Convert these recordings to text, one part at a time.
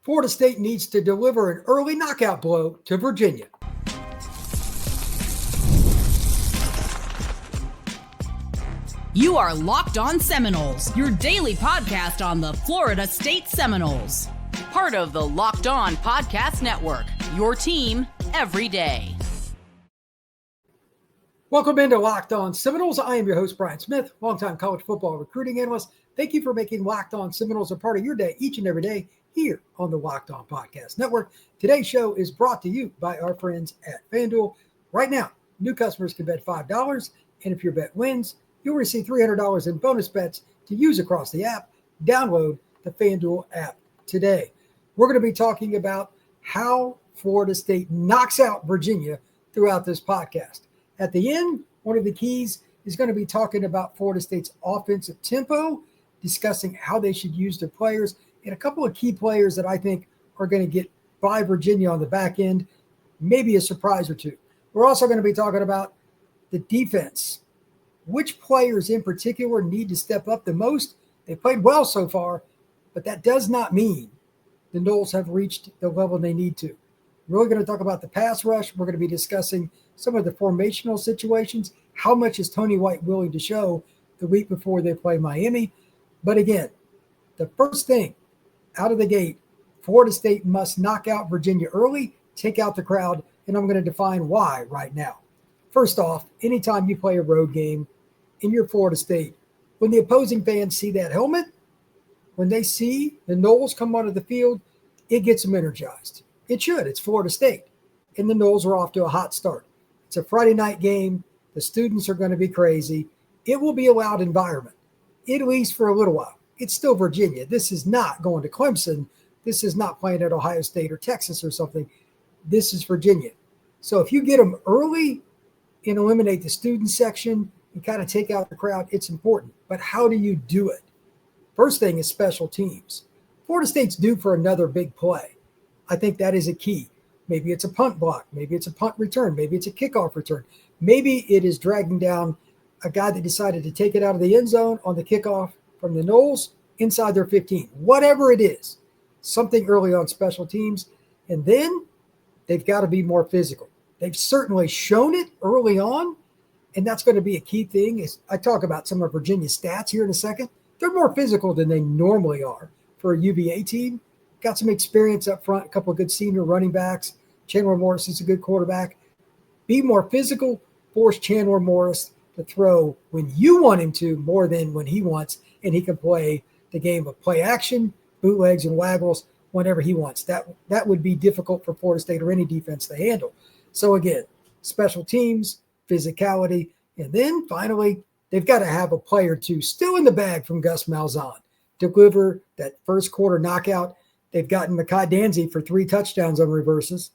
Florida State needs to deliver an early knockout blow to Virginia. You are Locked On Seminoles, your daily podcast on the Florida State Seminoles. Part of the Locked On Podcast Network, your team every day. Welcome into Locked On Seminoles. I am your host, Brian Smith, longtime college football recruiting analyst. Thank you for making Locked On Seminoles a part of your day each and every day here on the Locked On Podcast Network. Today's show is brought to you by our friends at FanDuel. Right now, new customers can bet $5, and if your bet wins, you'll receive $300 in bonus bets to use across the app. Download the FanDuel app today. We're going to be talking about how Florida State knocks out Virginia throughout this podcast. At the end, one of the keys is going to be talking about Florida State's offensive tempo, discussing how they should use their players, and a couple of key players that I think are going to get by Virginia on the back end, maybe a surprise or two. We're also going to be talking about the defense. Which players in particular need to step up the most? They played well so far, but that does not mean the Noles have reached the level they need to. We're really going to talk about the pass rush. We're going to be discussing some of the formational situations. How much is Tony White willing to show the week before they play Miami? But again, the first thing out of the gate, Florida State must knock out Virginia early, take out the crowd, and I'm going to define why right now. First off, anytime you play a road game in your Florida State, when the opposing fans see that helmet, when they see the Noles come onto the field, it gets them energized. It should. It's Florida State. And the Noles are off to a hot start. It's a Friday night game. The students are going to be crazy. It will be a loud environment, at least for a little while. It's still Virginia. This is not going to Clemson. This is not playing at Ohio State or Texas or something. This is Virginia. So if you get them early and eliminate the student section and kind of take out the crowd, it's important. But how do you do it? First thing is special teams. Florida State's due for another big play. I think that is a key. Maybe it's a punt block. Maybe it's a punt return. Maybe it's a kickoff return. Maybe it is dragging down a guy that decided to take it out of the end zone on the kickoff from the Noles inside their 15. Whatever it is, something early on special teams. And then they've got to be more physical. They've certainly shown it early on, and that's going to be a key thing. Is I talk about some of Virginia's stats here in a second. They're more physical than they normally are for a UVA team. Got some experience up front, a couple of good senior running backs. Chandler Morris is a good quarterback. Be more physical, force Chandler Morris to throw when you want him to more than when he wants, and he can play the game of play action, bootlegs, and waggles whenever he wants. That would be difficult for Florida State or any defense to handle. So again, special teams, physicality, and then finally, they've got to have a play or two still in the bag from Gus Malzahn to deliver that first quarter knockout. They've gotten Mekhi Danzy for 3 touchdowns on reverses.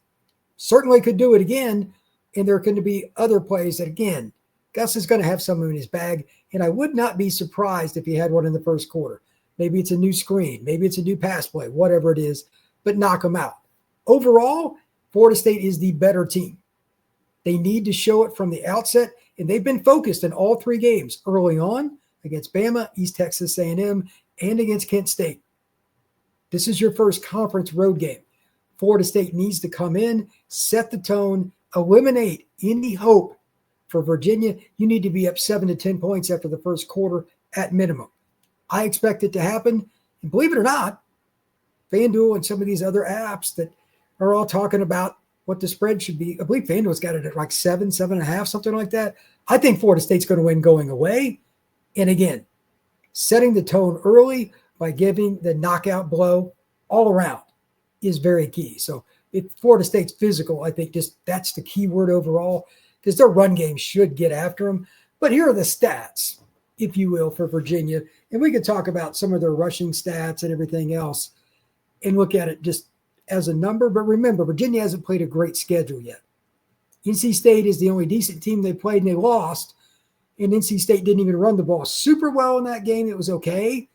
Certainly could do it again, and there are going to be other plays that, again, Gus is going to have some in his bag, and I would not be surprised if he had one in the first quarter. Maybe it's a new screen. Maybe it's a new pass play, whatever it is, but knock them out. Overall, Florida State is the better team. They need to show it from the outset, and they've been focused in all 3 games early on against Bama, East Texas A&M, and against Kent State. This is your first conference road game. Florida State needs to come in, set the tone, eliminate any hope for Virginia. You need to be up 7 to 10 points after the first quarter at minimum. I expect it to happen. And believe it or not, FanDuel and some of these other apps that are all talking about what the spread should be. I believe FanDuel's got it at like 7.5, something like that. I think Florida State's going to win going away. And again, setting the tone early by giving the knockout blow all around is very key. So if Florida State's physical, I think just that's the key word overall, because their run game should get after them. But here are the stats, if you will, for Virginia. And we could talk about some of their rushing stats and everything else and look at it just as a number. But remember, Virginia hasn't played a great schedule yet. NC State is the only decent team they played, and they lost. And NC State didn't even run the ball super well in that game. It was okay,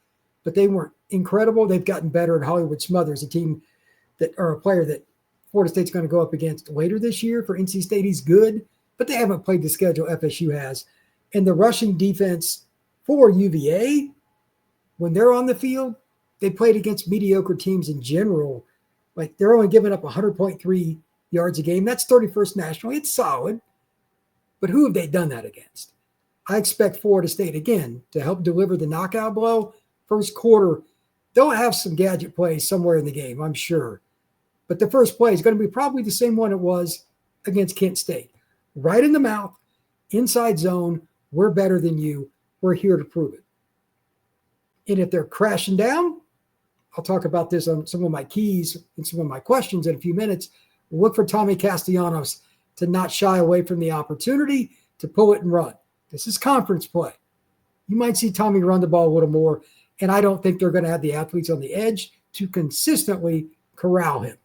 but they weren't incredible. They've gotten better. And Hollywood Smothers, a team that, or a player that Florida State's going to go up against later this year for NC State. He's good, but they haven't played the schedule FSU has. And the rushing defense for UVA, when they're on the field, they played against mediocre teams in general Like they're only giving up 100.3 yards a game. That's 31st nationally. It's solid. But who have they done that against? I expect Florida State, again, to help deliver the knockout blow. First quarter, they'll have some gadget plays somewhere in the game, I'm sure. But the first play is going to be probably the same one it was against Kent State. Right in the mouth, inside zone, we're better than you. We're here to prove it. And if they're crashing down, I'll talk about this on some of my keys and some of my questions in a few minutes. Look for Tommy Castellanos to not shy away from the opportunity to pull it and run. This is conference play. You might see Tommy run the ball a little more, and I don't think they're going to have the athletes on the edge to consistently corral him.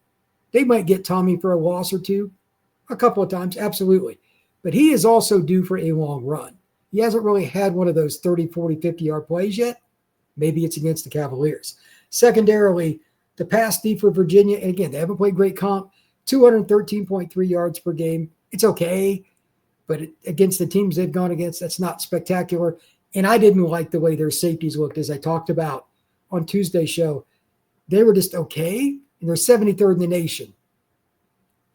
They might get Tommy for a loss or two, a couple of times, absolutely. But he is also due for a long run. He hasn't really had one of those 30, 40, 50-yard plays yet. Maybe it's against the Cavaliers. Secondarily, the pass D for Virginia, and again, they haven't played great comp, 213.3 yards per game. It's okay, but against the teams they've gone against, that's not spectacular. And I didn't like the way their safeties looked, as I talked about on Tuesday's show. They were just okay, and they're 73rd in the nation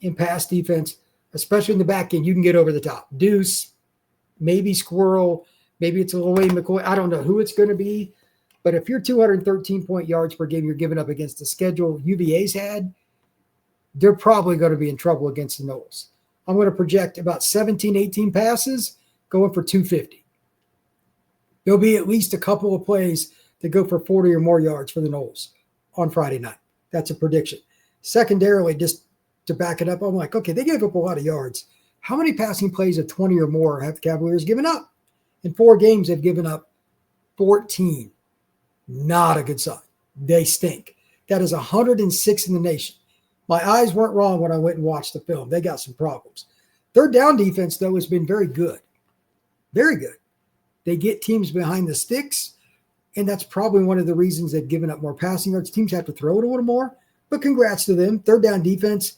in pass defense, especially in the back end. You can get over the top. Deuce, maybe Squirrel, maybe it's a Wayne McCoy. I don't know who it's going to be. But if you're 213 point yards per game you're giving up against the schedule UVA's had, they're probably going to be in trouble against the Noles. I'm going to project about 17, 18 passes going for 250. There'll be at least a couple of plays that go for 40 or more yards for the Noles on Friday night. That's a prediction. Secondarily, just to back it up, I'm like, okay, they gave up a lot of yards. How many passing plays of 20 or more have the Cavaliers given up? In 4 games, they've given up 14. Not a good sign. They stink. That is 106 in the nation. My eyes weren't wrong when I went and watched the film. They got some problems. Third down defense, though, has been very good. Very good. They get teams behind the sticks, and that's probably one of the reasons they've given up more passing yards. Teams have to throw it a little more, but congrats to them. Third down defense,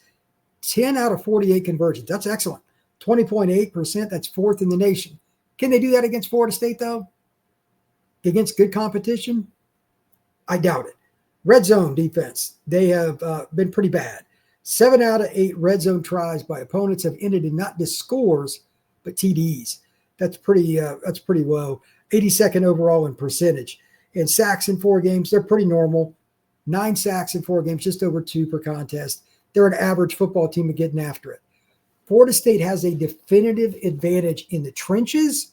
10 out of 48 conversions. That's excellent. 20.8%, that's 4th in the nation. Can they do that against Florida State, though? Against good competition? I doubt it. Red zone defense, they have been pretty bad. 7 out of 8 red zone tries by opponents have ended in not just scores, but TDs. That's pretty low. 82nd overall in percentage. And sacks in 4 games, they're pretty normal. 9 sacks in 4 games, just over 2 per contest. They're an average football team at getting after it. Florida State has a definitive advantage in the trenches.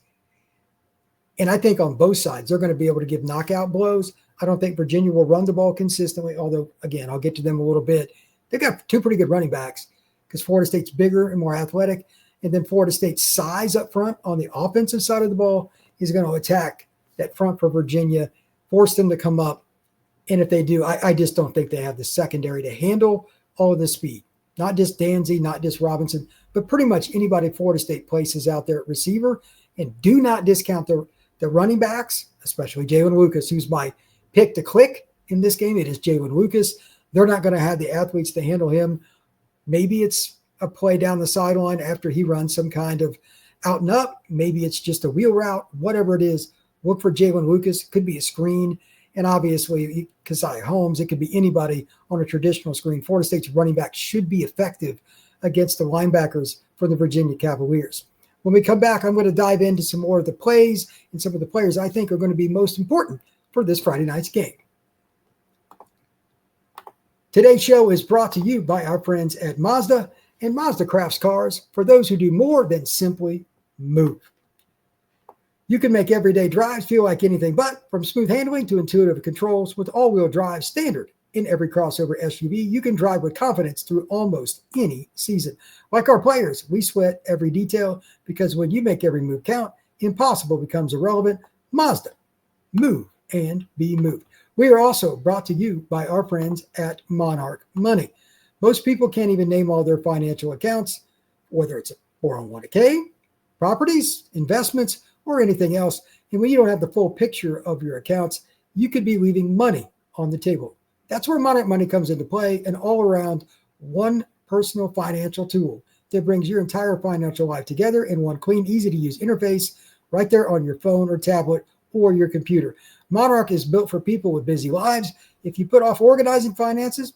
And I think on both sides, they're going to be able to give knockout blows. I don't think Virginia will run the ball consistently, although, again, I'll get to them a little bit. They've got 2 pretty good running backs because Florida State's bigger and more athletic. And then Florida State's size up front on the offensive side of the ball is going to attack that front for Virginia, force them to come up. And if they do, I just don't think they have the secondary to handle all of the speed. Not just Danzy, not just Robinson, but pretty much anybody Florida State places out there at receiver. And do not discount the running backs, especially Jalen Lucas, who's my pick to click in this game. It is Jalen Lucas. They're not going to have the athletes to handle him. Maybe it's a play down the sideline after he runs some kind of out and up. Maybe it's just a wheel route, whatever it is. Look for Jalen Lucas. Could be a screen. And obviously, Keziah Holmes, it could be anybody on a traditional screen. Florida State's running back should be effective against the linebackers for the Virginia Cavaliers. When we come back, I'm going to dive into some more of the plays and some of the players I think are going to be most important for this Friday night's game. Today's show is brought to you by our friends at Mazda and Mazda Crafts Cars for those who do more than simply move. You can make everyday drives feel like anything but, from smooth handling to intuitive controls. With all-wheel drive standard in every crossover SUV, you can drive with confidence through almost any season. Like our players, we sweat every detail because when you make every move count, impossible becomes irrelevant. Mazda, move and be moved. We are also brought to you by our friends at Monarch Money. Most people can't even name all their financial accounts, whether it's a 401k, properties, investments, or anything else. And when you don't have the full picture of your accounts, you could be leaving money on the table. That's where Monarch Money comes into play, an all-around one personal financial tool that brings your entire financial life together in one clean, easy-to-use interface right there on your phone or tablet or your computer. Monarch is built for people with busy lives. If you put off organizing finances,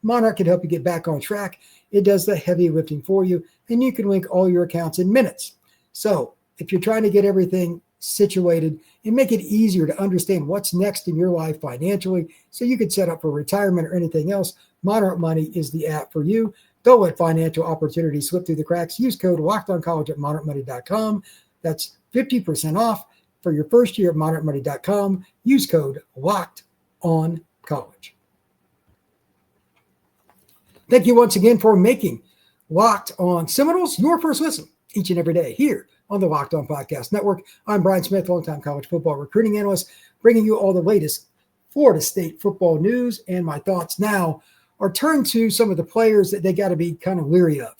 Monarch can help you get back on track. It does the heavy lifting for you, and you can link all your accounts in minutes. So if you're trying to get everything situated and make it easier to understand what's next in your life financially so you can set up for retirement or anything else, Monarch Money is the app for you. Don't let financial opportunities slip through the cracks. Use code LOCKEDONCollege at monarchmoney.com. That's 50% off for your first year at monarchmoney.com. Use code LOCKEDONCollege. Thank you once again for making Locked On Seminoles your first listen each and every day here on the Locked On Podcast Network. I'm Brian Smith, longtime college football recruiting analyst, bringing you all the latest Florida State football news. And my thoughts now are turned to some of the players that they got to be kind of leery of.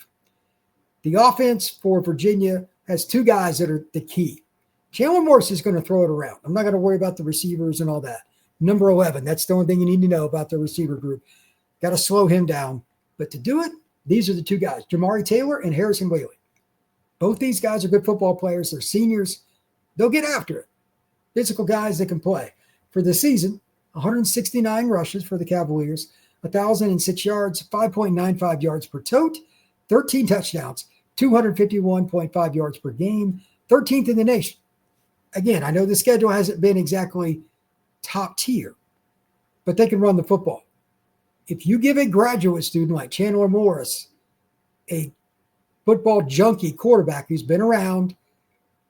The offense for Virginia has two guys that are the key. Chandler Morris is going to throw it around. I'm not going to worry about the receivers and all that. Number 11, that's the only thing you need to know about the receiver group. Got to slow him down. But to do it, these are the two guys, Jamari Taylor and Harrison Whaley. Both these guys are good football players. They're seniors. They'll get after it. Physical guys that can play. For the season, 169 rushes for the Cavaliers, 1,006 yards, 5.95 yards per tote, 13 touchdowns, 251.5 yards per game, 13th in the nation. Again, I know the schedule hasn't been exactly top tier, but they can run the football. If you give a graduate student like Chandler Morris, a football junkie quarterback who's been around,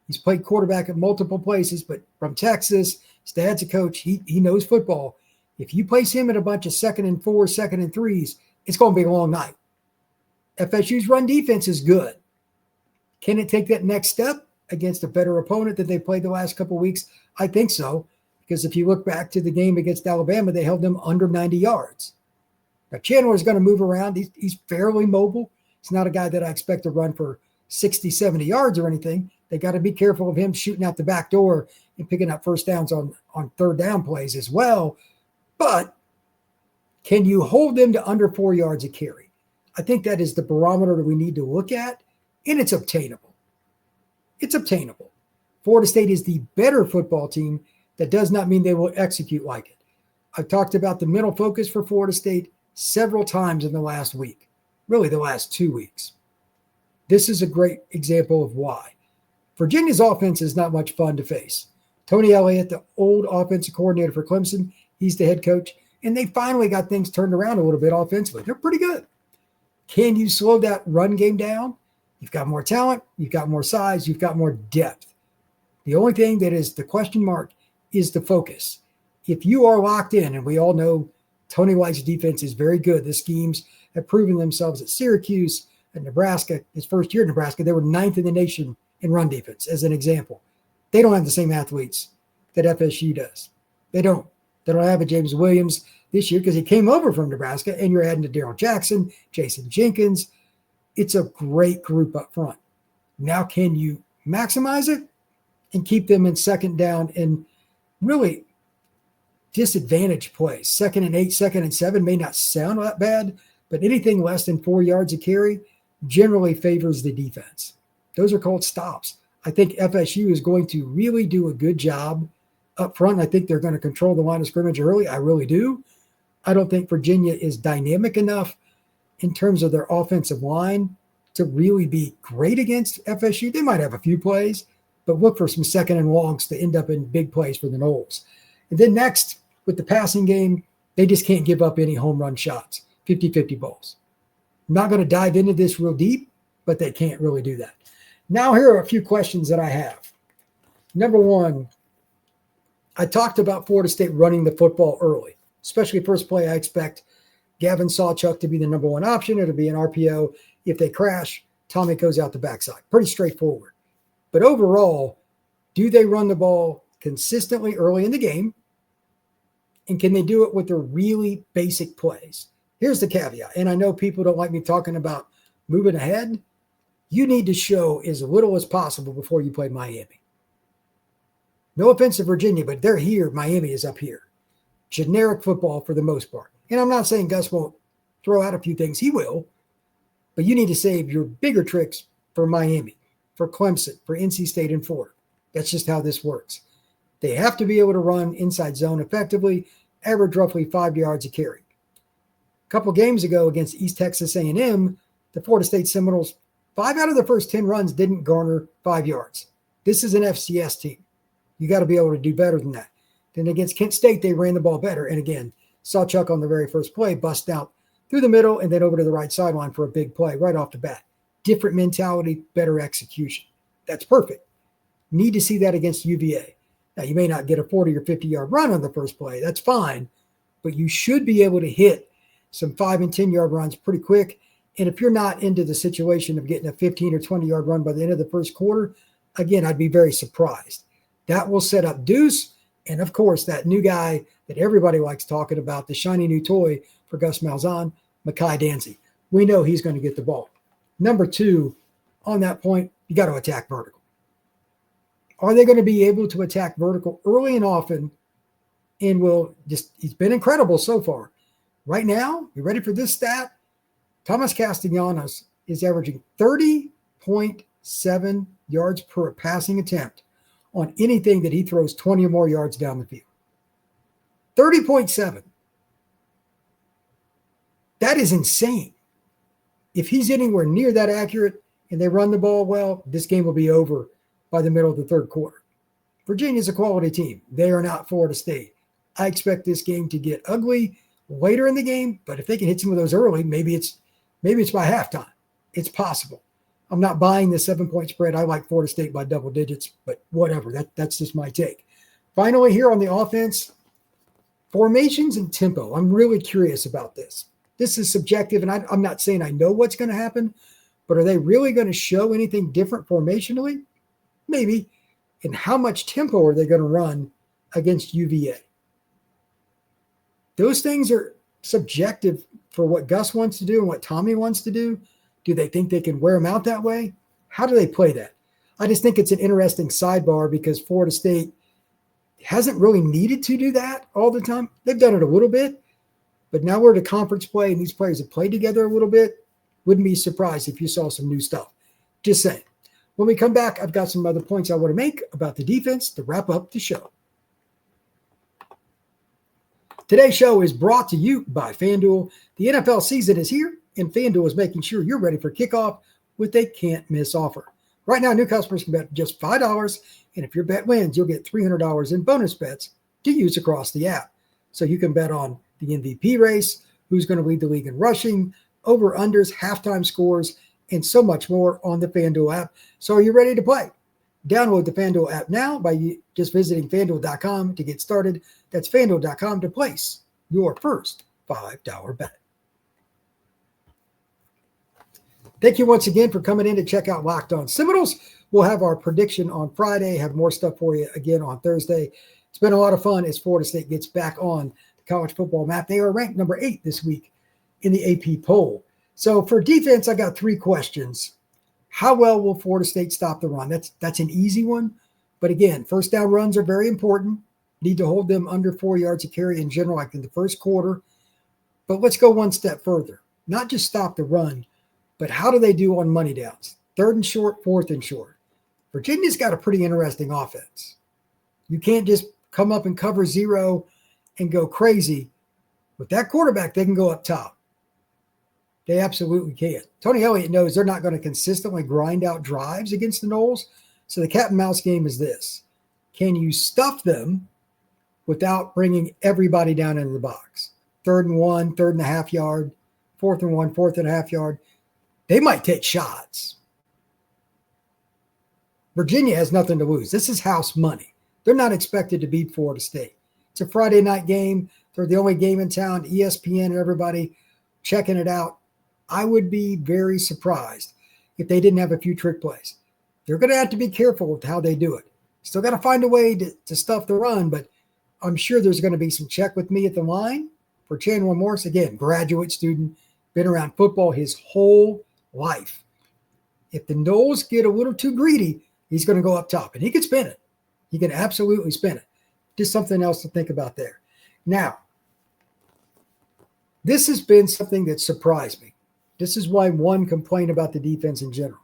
he's played quarterback at multiple places, but from Texas, his dad's a coach, he knows football. If you place him in a bunch of 2nd and 4, 2nd and 3s, it's going to be a long night. FSU's run defense is good. Can it take that next step against a better opponent that they played the last couple of weeks? I think so, because if you look back to the game against Alabama, they held them under 90 yards. Now, Chandler is going to move around. He's fairly mobile. He's not a guy that I expect to run for 60, 70 yards or anything. They got to be careful of him shooting out the back door and picking up first downs on third down plays as well. But can you hold them to under 4 yards a carry? I think that is the barometer that we need to look at, and it's obtainable. It's obtainable. Florida State is the better football team. That does not mean they will execute like it. I've talked about the mental focus for Florida State several times in the last week, really the last 2 weeks. This is a great example of why. Virginia's offense is not much fun to face. Tony Elliott, the old offensive coordinator for Clemson, he's the head coach, and they finally got things turned around a little bit offensively. They're pretty good. Can you slow that run game down? You've got more talent, you've got more size, you've got more depth. The only thing that is the question mark is the focus. If you are locked in, and we all know Tony White's defense is very good. The schemes have proven themselves at Syracuse, at Nebraska. His first year at Nebraska, they were 9th in the nation in run defense, as an example. They don't have the same athletes that FSU does. They don't. They don't have a James Williams this year because he came over from Nebraska, and you're adding to Darrell Jackson, Jason Jenkins. It's a great group up front. Now, can you maximize it and keep them in second down and really disadvantage plays? 2nd and 8, 2nd and 7 may not sound that bad, but anything less than 4 yards a carry generally favors the defense. Those are called stops. I think FSU is going to really do a good job up front. I think they're going to control the line of scrimmage early. I really do. I don't think Virginia is dynamic enough in terms of their offensive line to really be great against FSU. They might have a few plays, but look for some 2nd and longs to end up in big plays for the Noles. And then next, with the passing game, they just can't give up any home run shots, 50-50 balls. I'm not going to dive into this real deep, but they can't really do that. Now, here are a few questions that I have. Number one, I talked about Florida State running the football early, especially first play. I expect Gavin Sawchuk to be the number one option. It'll be an RPO. If they crash, Tommy goes out the backside. Pretty straightforward. But overall, do they run the ball consistently early in the game? And can they do it with the really basic plays? Here's the caveat. And I know people don't like me talking about moving ahead. You need to show as little as possible before you play Miami. No offense to Virginia, but they're here. Miami is up here. Generic football for the most part. And I'm not saying Gus won't throw out a few things. He will. But you need to save your bigger tricks for Miami, for Clemson, for NC State, and Florida. That's just how this works. They have to be able to run inside zone effectively, average roughly 5 yards a carry. couple games ago against East Texas A&M, the Florida State Seminoles, 5 out of the first 10 runs didn't garner 5 yards. This is an FCS team. You got to be able to do better than that. Then against Kent State, they ran the ball better. And again, saw Chuck on the very first play, bust out through the middle and then over to the right sideline for a big play right off the bat. Different mentality, better execution. That's perfect. Need to see that against UVA. Now, you may not get a 40 or 50-yard run on the first play. That's fine. But you should be able to hit some 5 and 10-yard runs pretty quick. And if you're not into the situation of getting a 15 or 20-yard run by the end of the first quarter, again, I'd be very surprised. That will set up Deuce. And, of course, that new guy that everybody likes talking about, the shiny new toy for Gus Malzahn, Mekhi Danzy. We know he's going to get the ball. Number 2, on that point, you got to attack vertical. Are they going to be able to attack vertical early and often? And he's been incredible so far. Right now, you ready for this stat? Tommy Castellanos is averaging 30.7 yards per passing attempt on anything that he throws 20 or more yards down the field. 30.7. That is insane. If he's anywhere near that accurate and they run the ball well, this game will be over by the middle of the third quarter. Virginia's a quality team. They are not Florida State. I expect this game to get ugly later in the game, but if they can hit some of those early, maybe it's by halftime. It's possible. I'm not buying the 7-point spread. I like Florida State by double digits, but whatever. That's just my take. Finally, here on the offense, formations and tempo. I'm really curious about this. This is subjective, and I'm not saying I know what's going to happen, but are they really going to show anything different formationally? Maybe. And how much tempo are they going to run against UVA? Those things are subjective for what Gus wants to do and what Tommy wants to do. Do they think they can wear them out that way? How do they play that? I just think it's an interesting sidebar because Florida State hasn't really needed to do that all the time. They've done it a little bit, but now we're at a conference play and these players have played together a little bit. Wouldn't be surprised if you saw some new stuff. Just saying. When we come back, I've got some other points I want to make about the defense to wrap up the show. Today's show is brought to you by FanDuel. The NFL season is here, and FanDuel is making sure you're ready for kickoff with a can't-miss offer. Right now, new customers can bet just $5, and if your bet wins, you'll get $300 in bonus bets to use across the app. So you can bet on the MVP race, who's going to lead the league in rushing, over-unders, halftime scores, and so much more on the FanDuel app. So are you ready to play? Download the FanDuel app now by just visiting FanDuel.com to get started. That's FanDuel.com to place your first $5 bet. Thank you once again for coming in to check out Locked On Seminoles. We'll have our prediction on Friday, have more stuff for you again on Thursday. It's been a lot of fun as Florida State gets back on the college football map. They are ranked number 8 this week in the AP poll. So for defense, I got 3 questions. How well will Florida State stop the run? That's an easy one. But again, first down runs are very important. Need to hold them under 4 yards a carry in general, like in the first quarter. But let's go one step further. Not just stop the run, but how do they do on money downs? 3rd and short, 4th and short. Virginia's got a pretty interesting offense. You can't just come up and cover 0 and go crazy. With that quarterback, they can go up top. They absolutely can. Tony Elliott knows they're not going to consistently grind out drives against the Noles. So the cat and mouse game is this. Can you stuff them without bringing everybody down into the box? 3rd and 1, 3rd and a half yard, 4th and 1, 4th and a half yard. They might take shots. Virginia has nothing to lose. This is house money. They're not expected to beat Florida State. It's a Friday night game. They're the only game in town. ESPN and everybody checking it out. I would be very surprised if they didn't have a few trick plays. They're going to have to be careful with how they do it. Still got to find a way to stuff the run, but I'm sure there's going to be some check with me at the line for Chandler Morris. Again, graduate student, been around football his whole life. If the Noles get a little too greedy, he's going to go up top, and he can spin it. He can absolutely spin it. Just something else to think about there. Now, this has been something that surprised me. This is why one complained about the defense in general.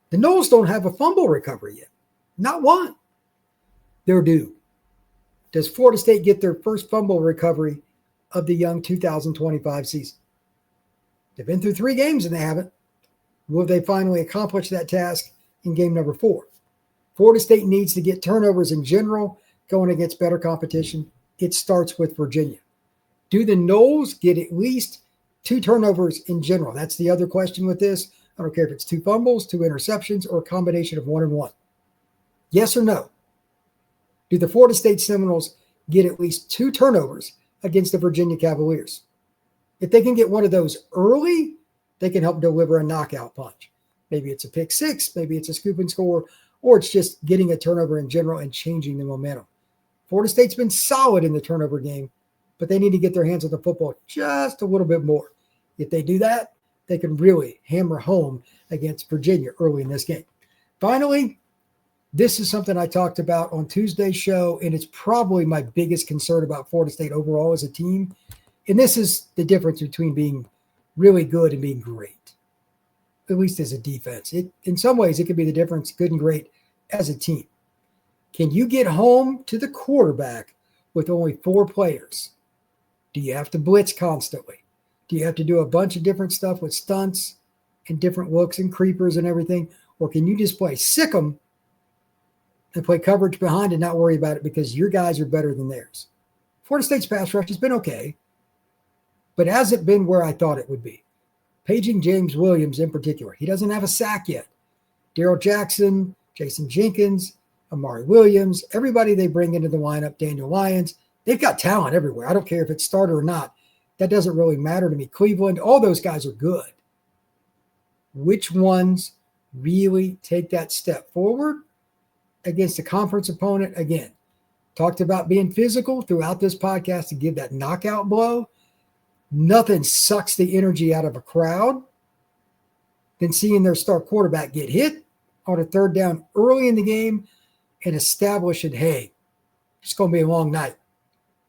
The Noles don't have a fumble recovery yet. Not one. They're due. Does Florida State get their first fumble recovery of the young 2025 season? They've been through 3 games and they haven't. Will they finally accomplish that task in game number 4? Florida State needs to get turnovers in general going against better competition. It starts with Virginia. Do the Noles get at least 2 turnovers in general? That's the other question with this. I don't care if it's 2 fumbles, 2 interceptions, or a combination of 1 and 1. Yes or no? Do the Florida State Seminoles get at least 2 turnovers against the Virginia Cavaliers? If they can get one of those early, they can help deliver a knockout punch. Maybe it's a pick 6, maybe it's a scoop and score, or it's just getting a turnover in general and changing the momentum. Florida State's been solid in the turnover game, but they need to get their hands on the football just a little bit more. If they do that, they can really hammer home against Virginia early in this game. Finally, this is something I talked about on Tuesday's show, and it's probably my biggest concern about Florida State overall as a team. And this is the difference between being really good and being great, at least as a defense. In some ways, it could be the difference, good and great, as a team. Can you get home to the quarterback with only 4 players? Do you have to blitz constantly? Do you have to do a bunch of different stuff with stunts and different looks and creepers and everything? Or can you just play sick 'em and play coverage behind and not worry about it because your guys are better than theirs? Florida State's pass rush has been okay, but hasn't been where I thought it would be. Paging James Williams in particular. He doesn't have a sack yet. Darrell Jackson, Jason Jenkins, Amari Williams, everybody they bring into the lineup, Daniel Lyons, they've got talent everywhere. I don't care if it's starter or not. That doesn't really matter to me. Cleveland, all those guys are good. Which ones really take that step forward against a conference opponent? Again, talked about being physical throughout this podcast to give that knockout blow. Nothing sucks the energy out of a crowd than seeing their star quarterback get hit on a 3rd down early in the game and establishing, hey, it's going to be a long night.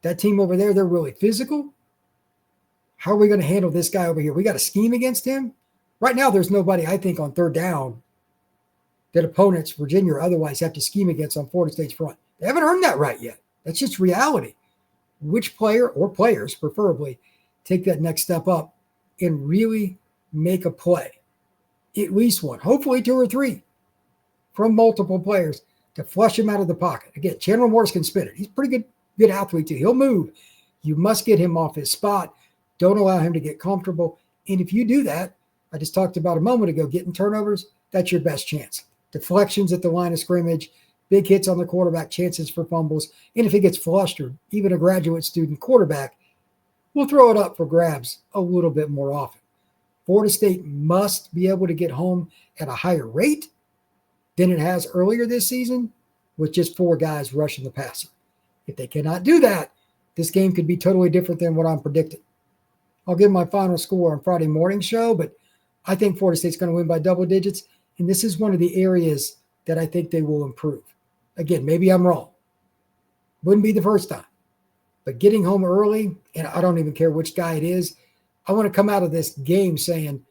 That team over there, they're really physical. How are we going to handle this guy over here? We got to scheme against him. Right now, there's nobody, I think, on 3rd down that opponents, Virginia or otherwise, have to scheme against on Florida State's front. They haven't earned that right yet. That's just reality. Which player or players, preferably, take that next step up and really make a play? At least one, hopefully 2 or 3 from multiple players to flush him out of the pocket. Again, Chandler Morris can spin it. He's a pretty good athlete too. He'll move. You must get him off his spot. Don't allow him to get comfortable. And if you do that, I just talked about a moment ago, getting turnovers, that's your best chance. Deflections at the line of scrimmage, big hits on the quarterback, chances for fumbles. And if it gets flustered, even a graduate student quarterback will throw it up for grabs a little bit more often. Florida State must be able to get home at a higher rate than it has earlier this season with just 4 guys rushing the passer. If they cannot do that, this game could be totally different than what I'm predicting. I'll give my final score on Friday morning show, but I think Florida State's going to win by double digits, and this is one of the areas that I think they will improve. Again, maybe I'm wrong. Wouldn't be the first time. But getting home early, and I don't even care which guy it is, I want to come out of this game saying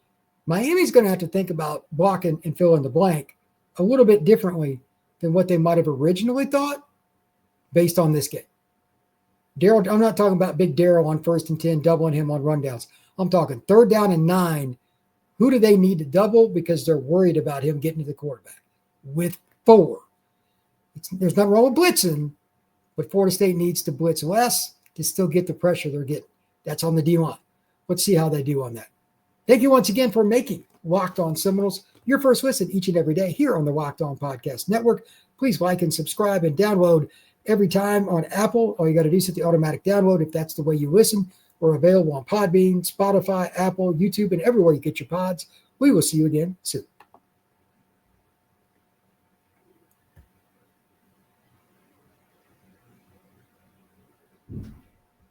Miami's going to have to think about blocking and fill in the blank a little bit differently than what they might have originally thought based on this game. Darrell, I'm not talking about big Darrell on 1st and 10, doubling him on rundowns. I'm talking 3rd down and 9. Who do they need to double because they're worried about him getting to the quarterback? With 4. There's nothing wrong with blitzing, but Florida State needs to blitz less to still get the pressure they're getting. That's on the D-line. Let's see how they do on that. Thank you once again for making Locked On Seminoles your first listen each and every day here on the Locked On Podcast Network. Please like and subscribe and download every time on Apple. All you got to do is hit the automatic download if that's the way you listen. We're available on Podbean, Spotify, Apple, YouTube, and everywhere you get your pods. We will see you again soon.